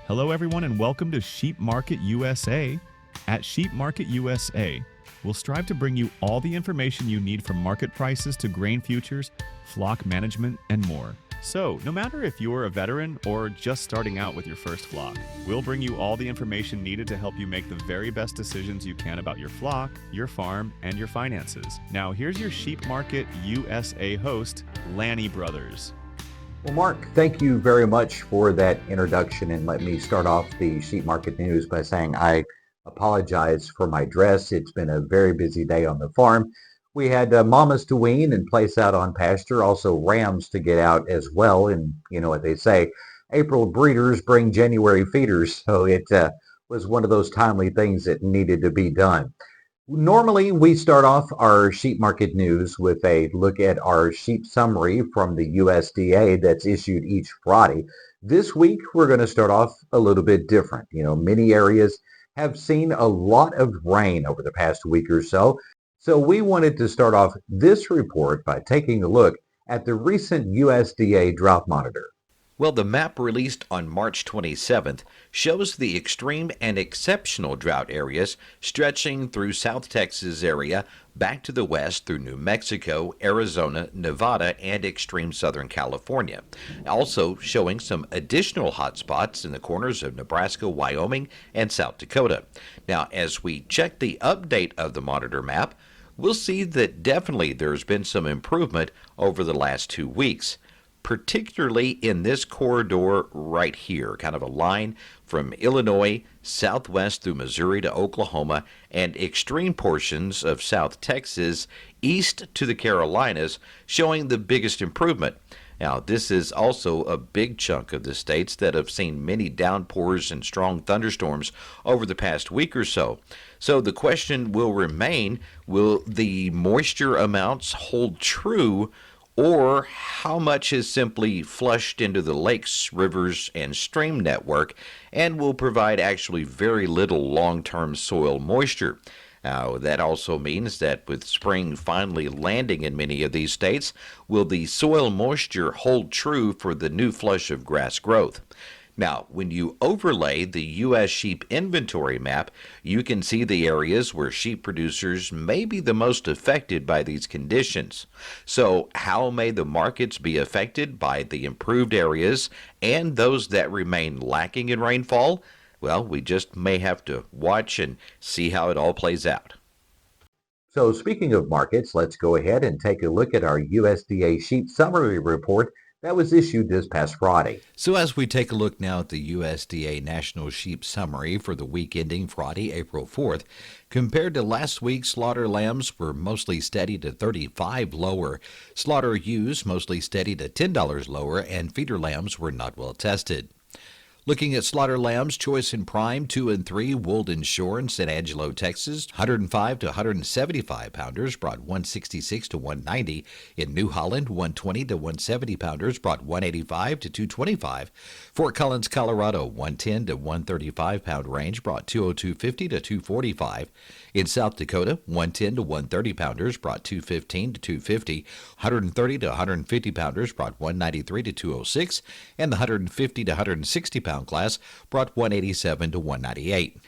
Hello everyone and welcome to Sheep Market USA. At Sheep Market USA, we'll strive to bring you all the information you need from market prices to grain futures, flock management, and more. So, no matter if you're a veteran or just starting out with your first flock, we'll bring you all the information needed to help you make the very best decisions you can about your flock, your farm, and your finances. Now, here's your Sheep Market USA host, Lanny Brothers. Well, Mark, thank you very much for that introduction, and let me start off the sheep market news by saying I apologize for my dress. It's been a very busy day on the farm. We had mamas to wean and place out on pasture, also rams to get out as well, and you know what they say, April breeders bring January feeders, so it was one of those timely things that needed to be done. Normally, we start off our sheep market news with a look at our sheep summary from the U.S.D.A. that's issued each Friday. This week, we're going to start off a little bit different. You know, many areas have seen a lot of rain over the past week or so. So we wanted to start off this report by taking a look at the recent U.S.D.A. drought monitor. Well, the map released on March 27th shows the extreme and exceptional drought areas stretching through South Texas area back to the west through New Mexico, Arizona, Nevada, and extreme Southern California. Also showing some additional hotspots in the corners of Nebraska, Wyoming, and South Dakota. Now, as we check the update of the monitor map, we'll see that definitely there's been some improvement over the last 2 weeks. Particularly in this corridor right here, kind of a line from Illinois, southwest through Missouri to Oklahoma, and extreme portions of South Texas, east to the Carolinas, showing the biggest improvement. Now, this is also a big chunk of the states that have seen many downpours and strong thunderstorms over the past week or so. So the question will remain, will the moisture amounts hold true, or how much is simply flushed into the lakes, rivers, and stream network and will provide actually very little long-term soil moisture? Now, that also means that with spring finally landing in many of these states, will the soil moisture hold true for the new flush of grass growth? Now, when you overlay the U.S. sheep inventory map, you can see the areas where sheep producers may be the most affected by these conditions. So, how may the markets be affected by the improved areas and those that remain lacking in rainfall? Well, we just may have to watch and see how it all plays out. So speaking of markets, let's go ahead and take a look at our USDA sheep summary report that was issued this past Friday. So as we take a look now at the USDA National Sheep Summary for the week ending Friday, April 4th, compared to last week, slaughter lambs were mostly steady to $35 lower, slaughter ewes mostly steady to $10 lower, and feeder lambs were not well tested. Looking at slaughter lambs, choice and prime 2 and 3, Woolden Shore in San Angelo, Texas, 105 to 175 pounders brought 166 to 190. In New Holland, 120 to 170 pounders brought 185 to 225. Fort Collins, Colorado, 110 to 135 pound range brought 202.50 to 245. In South Dakota, 110 to 130 pounders brought 215 to 250. 130 to 150 pounders brought 193 to 206, and the 150 to 160 pound class brought 187 to 198.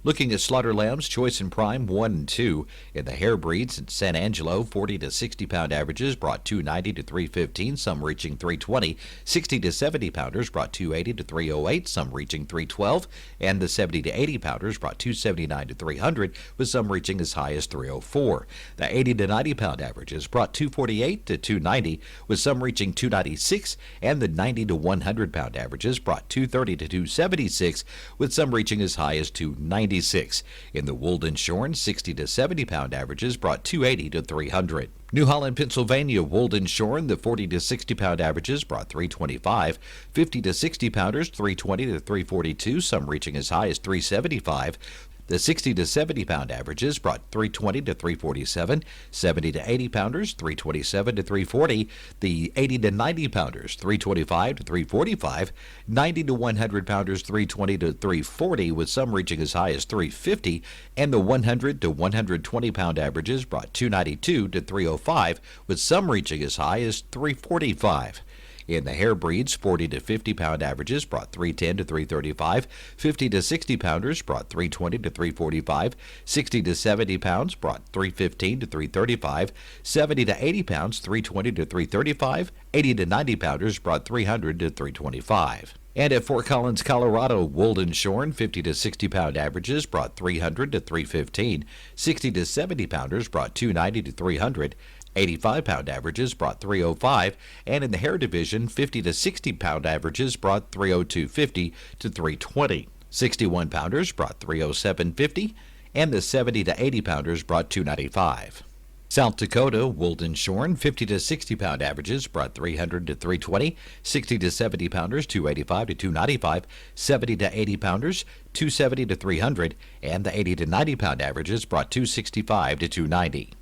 Looking at slaughter lambs, choice and prime 1 and 2. In the hair breeds in San Angelo, 40 to 60 pound averages brought 290 to 315, some reaching 320. 60 to 70 pounders brought 280 to 308, some reaching 312. And the 70 to 80 pounders brought 279 to 300, with some reaching as high as 304. The 80 to 90 pound averages brought 248 to 290, with some reaching 296. And the 90 to 100 pound averages brought 230 to 276, with some reaching as high as 290. In the Woolden Shorn, 60 to 70 pound averages brought 280 to 300. New Holland, Pennsylvania, Woolden Shorn, the 40 to 60 pound averages brought 325. 50 to 60 pounders, 320 to 342, some reaching as high as 375. The 60 to 70 pound averages brought 320 to 347, 70 to 80 pounders 327 to 340, the 80 to 90 pounders 325 to 345, 90 to 100 pounders 320 to 340, with some reaching as high as 350, and the 100 to 120 pound averages brought 292 to 305, with some reaching as high as 345. In the hair breeds, 40 to 50 pound averages brought 310 to 335, 50 to 60 pounders brought 320 to 345, 60 to 70 pounds brought 315 to 335, 70 to 80 pounds 320 to 335, 80 to 90 pounders brought 300 to 325. And at Fort Collins, Colorado, wool and shorn 50 to 60 pound averages brought 300 to 315, 60 to 70 pounders brought 290 to 300, 85 pound averages brought 305, and in the hair division, 50 to 60 pound averages brought 302.50 to 320. 61 pounders brought 307.50, and the 70 to 80 pounders brought 295. South Dakota, wool and shorn 50 to 60 pound averages brought 300 to 320, 60 to 70 pounders 285 to 295, 70 to 80 pounders 270 to 300, and the 80 to 90 pound averages brought 265 to 290.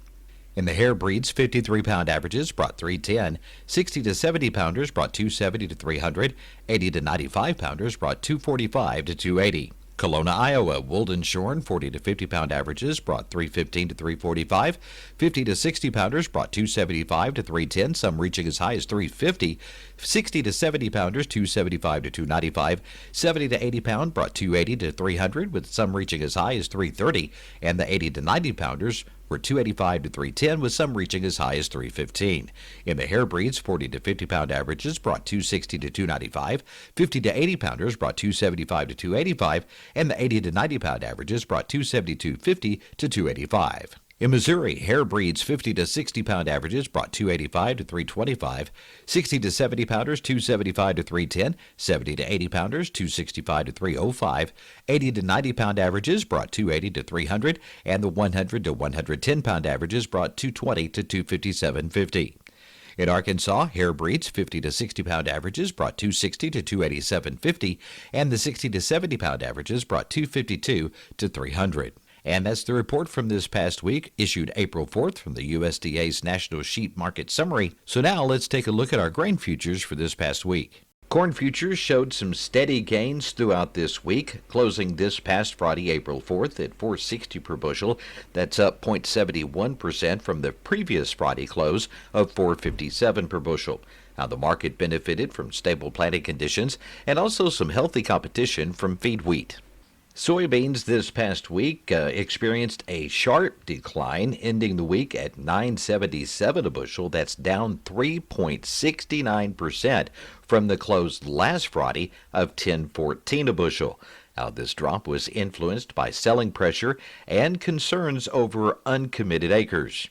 In the hair breeds, 53 pound averages brought 310, 60 to 70 pounders brought 270 to 300, 80 to 95 pounders brought 245 to 280. Kelowna, Iowa, wool and shorn 40 to 50 pound averages brought 315 to 345, 50 to 60 pounders brought 275 to 310, some reaching as high as 350, 60 to 70 pounders 275 to 295, 70 to 80 pound brought 280 to 300, with some reaching as high as 330, and the 80 to 90 pounders were 285 to 310, with some reaching as high as 315. In the hair breeds, 40 to 50 pound averages brought 260 to 295, 50 to 80 pounders brought 275 to 285, and the 80 to 90 pound averages brought 272.50 to 285. In Missouri, hair breeds 50 to 60 pound averages brought 285 to 325, 60 to 70 pounders 275 to 310, 70 to 80 pounders 265 to 305, 80 to 90 pound averages brought 280 to 300, and the 100 to 110 pound averages brought 220 to 257.50. In Arkansas, hair breeds 50 to 60 pound averages brought 260 to 287.50, and the 60 to 70 pound averages brought 252 to 300. And that's the report from this past week, issued April 4th from the USDA's National Sheep Market Summary. So now let's take a look at our grain futures for this past week. Corn futures showed some steady gains throughout this week, closing this past Friday, April 4th at $4.60 per bushel. That's up 0.71% from the previous Friday close of $4.57 per bushel. Now, the market benefited from stable planting conditions and also some healthy competition from feed wheat. Soybeans this past week experienced a sharp decline, ending the week at $9.77 a bushel. That's down 3.69% from the close last Friday of $10.14 a bushel. Now, this drop was influenced by selling pressure and concerns over uncommitted acres.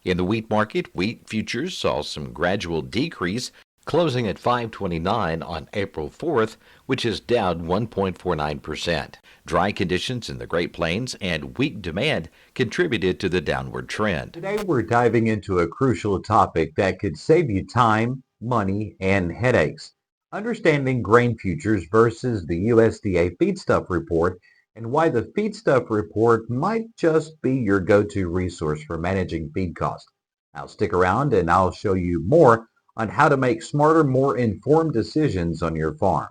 In the wheat market, wheat futures saw some gradual decrease, closing at $5.29 on April 4th, which is down 1.49%. Dry conditions in the Great Plains and weak demand contributed to the downward trend. Today we're diving into a crucial topic that could save you time, money, and headaches. Understanding grain futures versus the USDA feedstuff report, and why the feedstuff report might just be your go-to resource for managing feed costs. Now stick around and I'll show you more on how to make smarter, more informed decisions on your farm.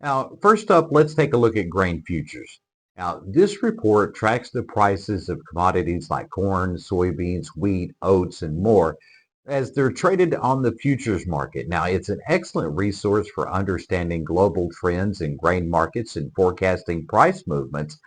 Now, first up, let's take a look at grain futures. Now, this report tracks the prices of commodities like corn, soybeans, wheat, oats, and more as they're traded on the futures market. Now, it's an excellent resource for understanding global trends in grain markets and forecasting price movements.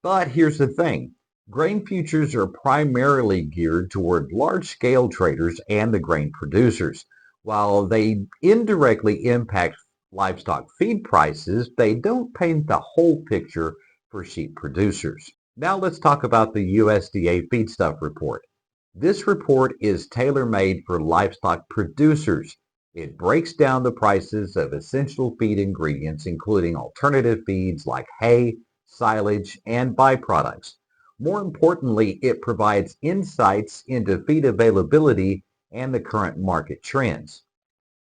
But here's the thing. Grain futures are primarily geared toward large-scale traders and the grain producers. While they indirectly impact livestock feed prices, they don't paint the whole picture for sheep producers. Now let's talk about the USDA feedstuff report. This report is tailor-made for livestock producers. It breaks down the prices of essential feed ingredients, including alternative feeds like hay, silage, and byproducts. More importantly, it provides insights into feed availability and the current market trends.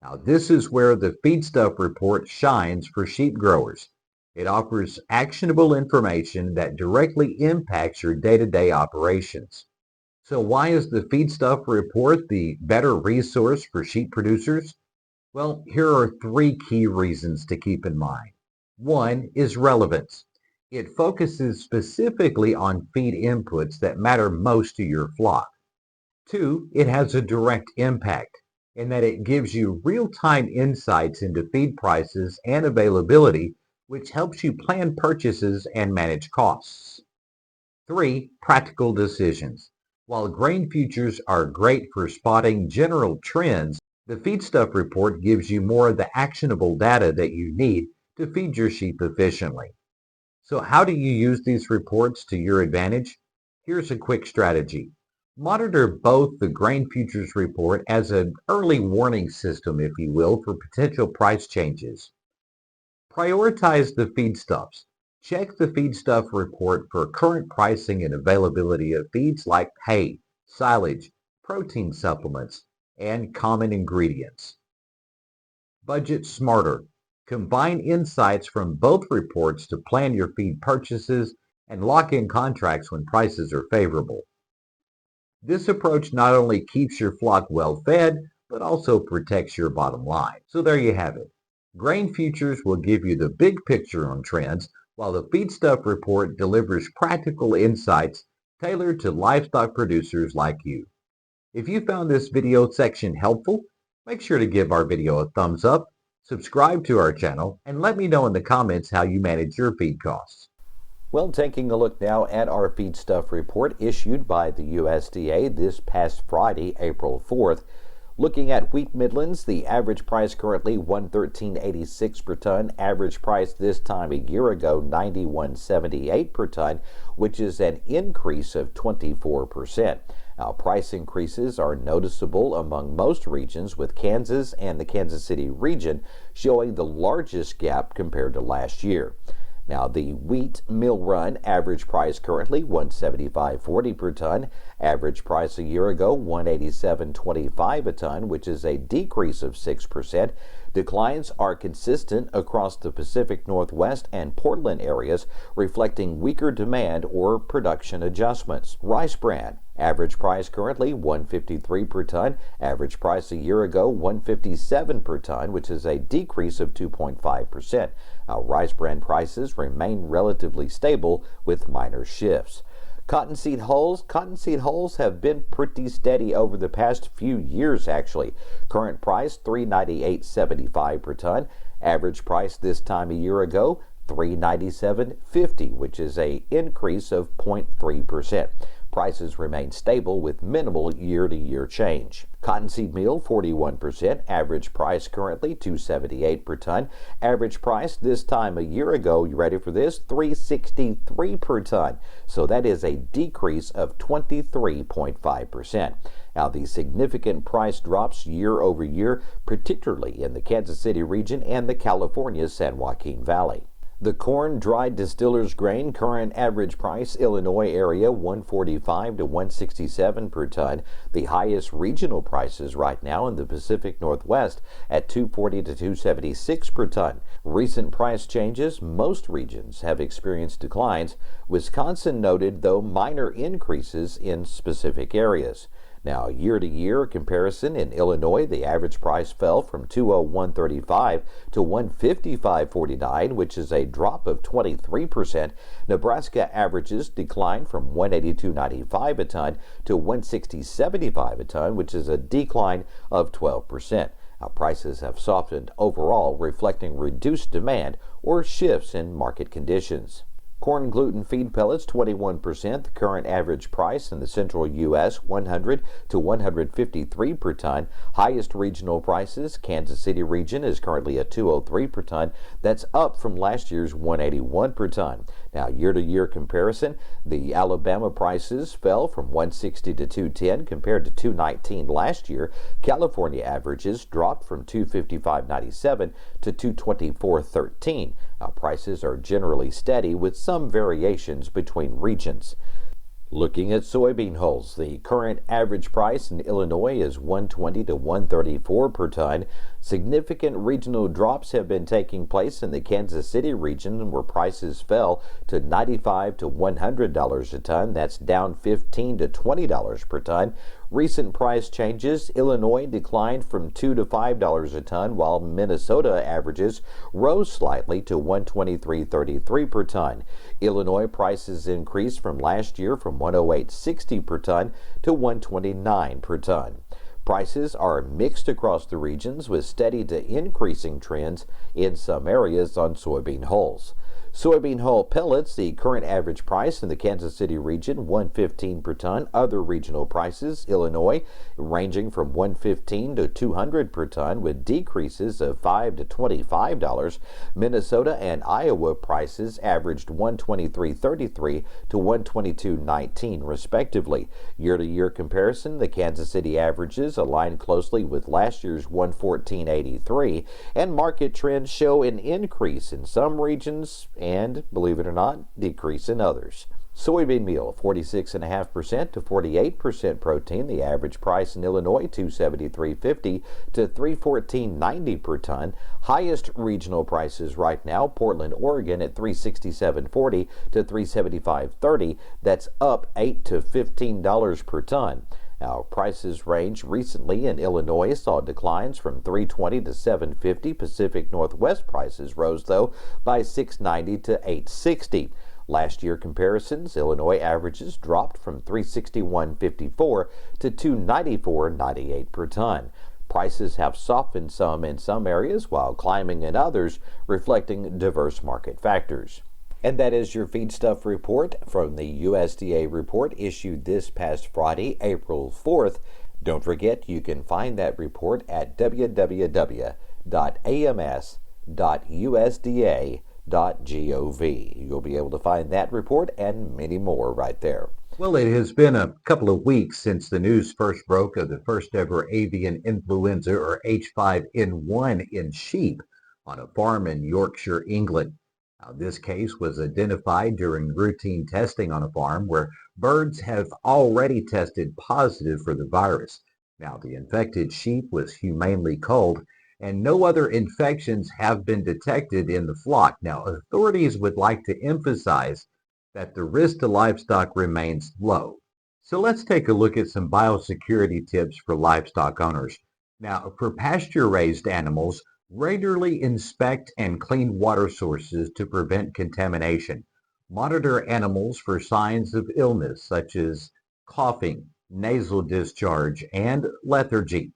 Now, this is where the feedstuff report shines for sheep growers. It offers actionable information that directly impacts your day-to-day operations. So why is the feedstuff report the better resource for sheep producers? Well, here are 3 key reasons to keep in mind. 1 is relevance. It focuses specifically on feed inputs that matter most to your flock. 2, it has a direct impact. in that it gives you real-time insights into feed prices and availability, which helps you plan purchases and manage costs. 3. Practical decisions. While grain futures are great for spotting general trends, the feedstuff report gives you more of the actionable data that you need to feed your sheep efficiently. So how do you use these reports to your advantage? Here's a quick strategy. Monitor both the grain futures report as an early warning system, if you will, for potential price changes. Prioritize the feedstuffs. Check the feedstuff report for current pricing and availability of feeds like hay, silage, protein supplements, and common ingredients. Budget smarter. Combine insights from both reports to plan your feed purchases and lock in contracts when prices are favorable. This approach not only keeps your flock well fed, but also protects your bottom line. So there you have it. Grain futures will give you the big picture on trends, while the feedstuff report delivers practical insights tailored to livestock producers like you. If you found this video section helpful, make sure to give our video a thumbs up, subscribe to our channel, and let me know in the comments how you manage your feed costs. Well, taking a look now at our feedstuff report issued by the U.S.D.A. this past Friday, April 4th. Looking at wheat Midlands, the average price currently $113.86 per ton. Average price this time a year ago $91.78 per ton, which is an increase of 24%. Now, price increases are noticeable among most regions, with Kansas and the Kansas City region showing the largest gap compared to last year. Now, the wheat mill run average price currently $175.40 per ton. Average price a year ago $187.25 a ton, which is a decrease of 6%. Declines are consistent across the Pacific Northwest and Portland areas, reflecting weaker demand or production adjustments. Rice bran average price currently $153 per ton. Average price a year ago $157 per ton, which is a decrease of 2.5%. Rice bran prices remain relatively stable with minor shifts. Cottonseed hulls have been pretty steady over the past few years, actually. Current price $398.75 per ton. Average price this time a year ago $397.50, which is an increase of 0.3%. Prices remain stable with minimal year-to-year change. Cottonseed meal 41%. Average price currently $278 per ton. Average price this time a year ago, you ready for this? $363 per ton. So that is a decrease of 23.5%. Now, the significant price drops year over year, particularly in the Kansas City region and the California San Joaquin Valley. The corn dried distillers grain current average price Illinois area $145 to $167 per ton. The highest regional prices right now in the Pacific Northwest at $240 to $276 per ton. Recent price changes, most regions have experienced declines. Wisconsin noted, though, minor increases in specific areas. Now, year-to-year comparison in Illinois, the average price fell from $201.35 to $155.49, which is a drop of 23%. Nebraska averages declined from $182.95 a ton to $160.75 a ton, which is a decline of 12%. Now, prices have softened overall, reflecting reduced demand or shifts in market conditions. Corn gluten feed pellets 21%. The current average price in the central U.S. $100 to $153 per ton. Highest regional prices, Kansas City region is currently at $203 per ton. That's up from last year's $181 per ton. Now, year-to-year comparison, the Alabama prices fell from $160 to $210 compared to $219 last year. California averages dropped from $255.97 to $224.13. Now, prices are generally steady with some variations between regions. Looking at soybean hulls, the current average price in Illinois is $120 to $134 per ton. Significant regional drops have been taking place in the Kansas City region, where prices fell to $95 to $100 a ton. That's down $15 to $20 per ton. Recent price changes, Illinois declined from $2 to $5 a ton, while Minnesota averages rose slightly to $123.33 per ton. Illinois prices increased from last year from $108.60 per ton to $129 per ton. Prices are mixed across the regions with steady to increasing trends in some areas on soybean hulls. Soybean hull pellets, the current average price in the Kansas City region, $115 per ton. Other regional prices, Illinois, ranging from $115 to $200 per ton, with decreases of $5 to $25. Minnesota and Iowa prices averaged $123.33 to $122.19, respectively. Year-to-year comparison, the Kansas City averages align closely with last year's $114.83, and market trends show an increase in some regions and, believe it or not, decrease in others. Soybean meal, 46.5% to 48% protein. The average price in Illinois, $273.50 to $314.90 per ton. Highest regional prices right now, Portland, Oregon at $367.40 to $375.30. That's up $8 to $15 per ton. Now, prices range recently in Illinois saw declines from $320 to $750. Pacific Northwest prices rose, though, by $690 to $860. Last year comparisons, Illinois averages dropped from $361.54 to $294.98 per ton. Prices have softened some in some areas while climbing in others, reflecting diverse market factors. And that is your feedstuff report from the USDA report issued this past Friday, April 4th. Don't forget, you can find that report at www.ams.usda.gov. You'll be able to find that report and many more right there. Well, it has been a couple of weeks since the news first broke of the first ever avian influenza, or H5N1, in sheep on a farm in Yorkshire, England. Now, this case was identified during routine testing on a farm where birds have already tested positive for the virus. Now, the infected sheep was humanely culled, and no other infections have been detected in the flock. Now, authorities would like to emphasize that the risk to livestock remains low. So let's take a look at some biosecurity tips for livestock owners. Now, for pasture-raised animals, regularly inspect and clean water sources to prevent contamination. Monitor animals for signs of illness such as coughing, nasal discharge, and lethargy.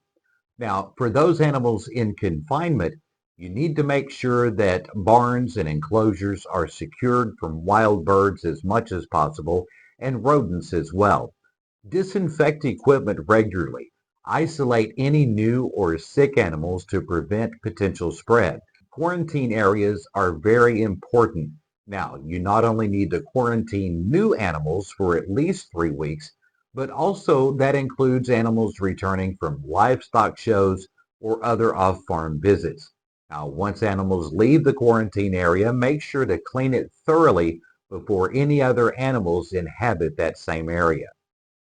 Now, for those animals in confinement, you need to make sure that barns and enclosures are secured from wild birds as much as possible and rodents as well. Disinfect equipment regularly. Isolate any new or sick animals to prevent potential spread. Quarantine areas are very important. Now, you not only need to quarantine new animals for at least 3 weeks, but also that includes animals returning from livestock shows or other off-farm visits. Now, once animals leave the quarantine area, make sure to clean it thoroughly before any other animals inhabit that same area.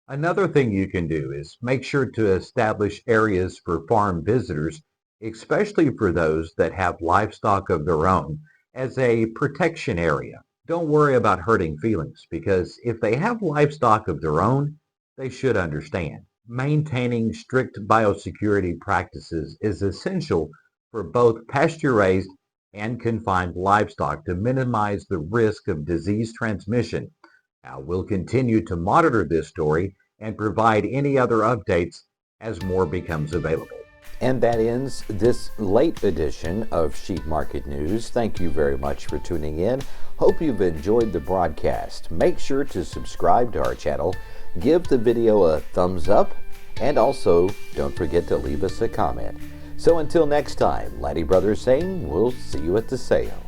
Another thing you can do is make sure to establish areas for farm visitors, especially for those that have livestock of their own, as a protection area. Don't worry about hurting feelings, because if they have livestock of their own, they should understand. Maintaining strict biosecurity practices is essential for both pasture-raised and confined livestock to minimize the risk of disease transmission. Now, we'll continue to monitor this story and provide any other updates as more becomes available. And that ends this late edition of Sheep Market News. Thank you very much for tuning in. Hope you've enjoyed the broadcast. Make sure to subscribe to our channel, give the video a thumbs up, and also don't forget to leave us a comment. So until next time, Laddie Brothers saying we'll see you at the sale.